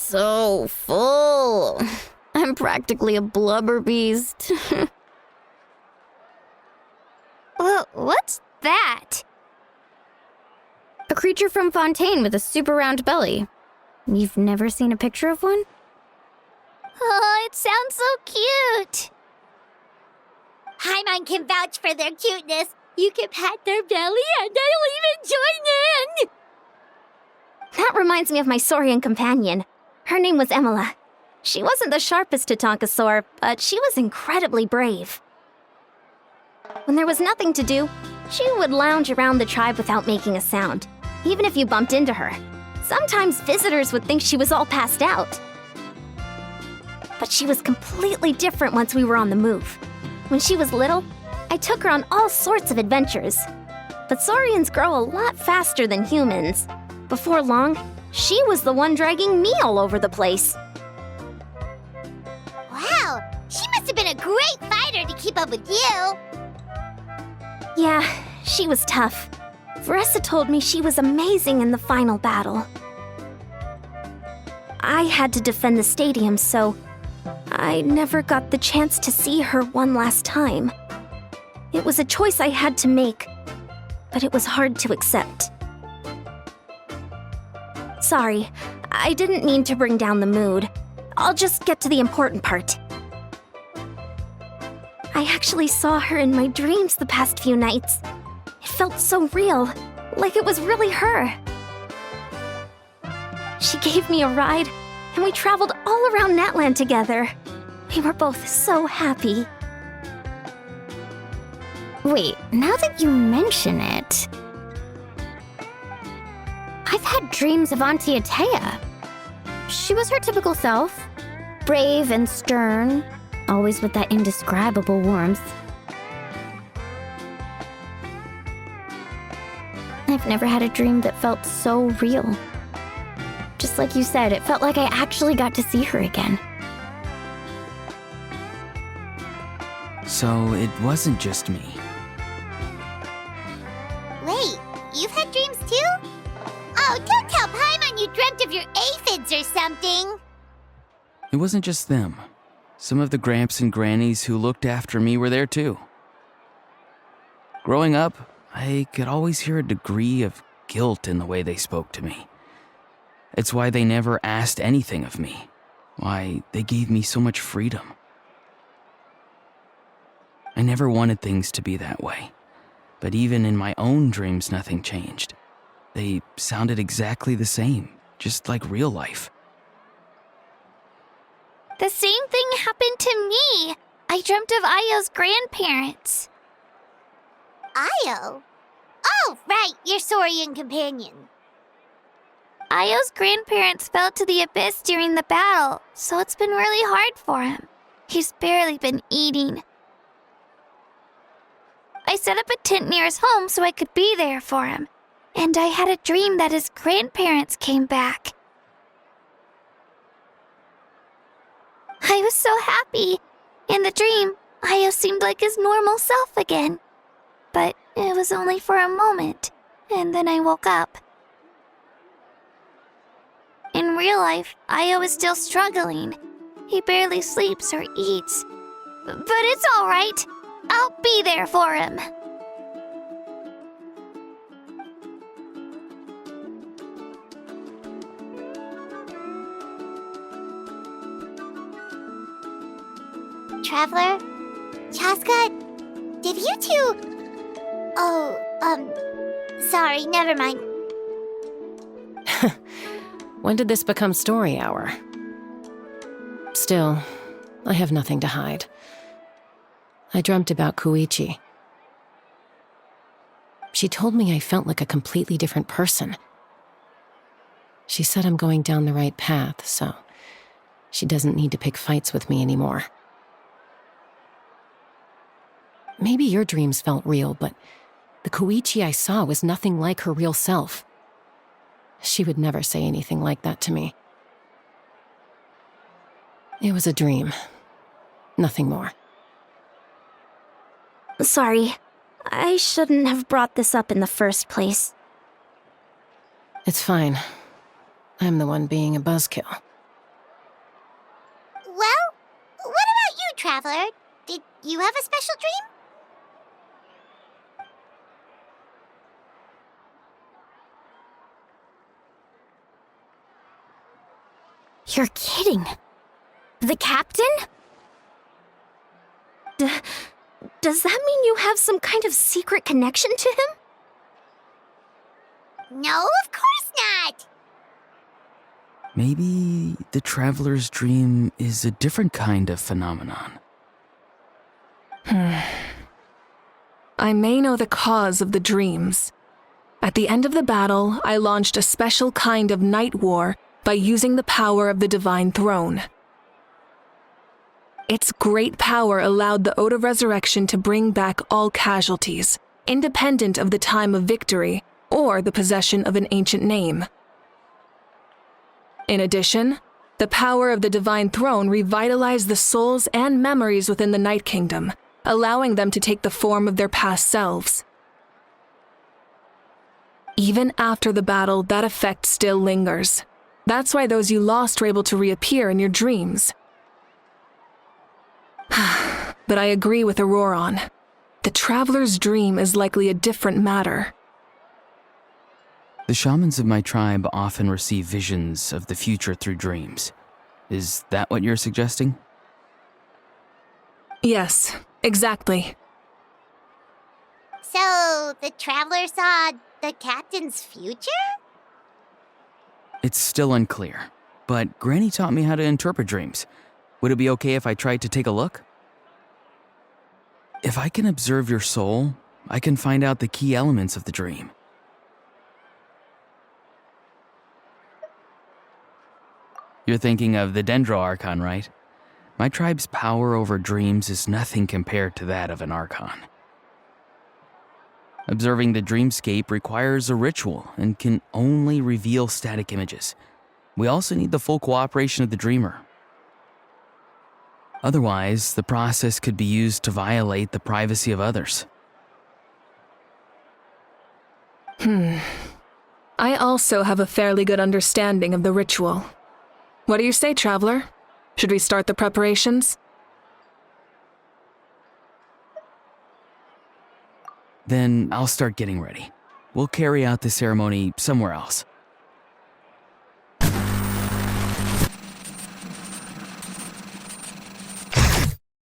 so full. I'm practically a blubber beast. Well, what's that? A creature from Fontaine with a super round belly. You've never seen a picture of one? Oh, it sounds so cute. Paimon can vouch for their cuteness. You can pat their belly and I'll even join in. That reminds me of my saurian companion. Her name was Emila. She wasn't the sharpest Tatankasaur, but she was incredibly brave. When there was nothing to do, she would lounge around the tribe without making a sound, even if you bumped into her. Sometimes visitors would think she was all passed out. But she was completely different once we were on the move. When she was little, I took her on all sorts of adventures. But saurians grow a lot faster than humans. Before long, she was the one dragging me all over the place. Wow, she must have been a great fighter to keep up with you. Yeah, she was tough. Veressa told me she was amazing in the final battle. I had to defend the stadium, so I never got the chance to see her one last time. It was a choice I had to make, but it was hard to accept. Sorry, I didn't mean to bring down the mood. I'll just get to the important part. I actually saw her in my dreams the past few nights. It felt so real, like it was really her. She gave me a ride, and we traveled all around Natland together. We were both so happy. Wait, now that you mention it... I've had dreams of Auntie Atea. She was her typical self. Brave and stern, always with that indescribable warmth. I've never had a dream that felt so real. Just like you said, it felt like I actually got to see her again. So it wasn't just me. Wait, you've had dreams too? Oh, don't tell Paimon you dreamt of your aphids or something. It wasn't just them. Some of the Gramps and Grannies who looked after me were there too. Growing up, I could always hear a degree of guilt in the way they spoke to me. It's why they never asked anything of me. Why they gave me so much freedom. I never wanted things to be that way. But even in my own dreams, nothing changed. They sounded exactly the same, just like real life. The same thing happened to me. I dreamt of Ayo's grandparents. Ayo? Oh, right, your saurian companion. Ayo's grandparents fell to the abyss during the battle, so it's been really hard for him. He's barely been eating. I set up a tent near his home so I could be there for him. And I had a dream that his grandparents came back. I was so happy. In the dream, Ayo seemed like his normal self again. But it was only for a moment, and then I woke up. In real life, Ayo is still struggling. He barely sleeps or eats. But it's all right. I'll be there for him. Traveler? Chaska? Did you two... Oh, sorry, never mind. When did this become story hour? Still, I have nothing to hide. I dreamt about Koichi. She told me I felt like a completely different person. She said I'm going down the right path, so she doesn't need to pick fights with me anymore. Maybe your dreams felt real, but the Koichi I saw was nothing like her real self. She would never say anything like that to me. It was a dream. Nothing more. Sorry. I shouldn't have brought this up in the first place. It's fine. I'm the one being a buzzkill. Traveler, did you have a special dream? You're kidding. The captain? Does that mean you have some kind of secret connection to him? No, of course not! Maybe the traveler's dream is a different kind of phenomenon. I may know the cause of the dreams. At the end of the battle, I launched a special kind of night war by using the power of the Divine Throne. Its great power allowed the Ode of Resurrection to bring back all casualties, independent of the time of victory or the possession of an ancient name. In addition, the power of the Divine Throne revitalized the souls and memories within the Night Kingdom, allowing them to take the form of their past selves. Even after the battle, that effect still lingers. That's why those you lost were able to reappear in your dreams. But I agree with Auroron. The Traveler's dream is likely a different matter. The shamans of my tribe often receive visions of the future through dreams. Is that what you're suggesting? Yes, exactly. So, the Traveler saw the captain's future? It's still unclear, but Granny taught me how to interpret dreams. Would it be okay if I tried to take a look? If I can observe your soul, I can find out the key elements of the dream. You're thinking of the Dendro Archon, right? My tribe's power over dreams is nothing compared to that of an Archon. Observing the dreamscape requires a ritual and can only reveal static images. We also need the full cooperation of the dreamer. Otherwise, the process could be used to violate the privacy of others. I also have a fairly good understanding of the ritual. What do you say, Traveler? Should we start the preparations? Then I'll start getting ready. We'll carry out the ceremony somewhere else.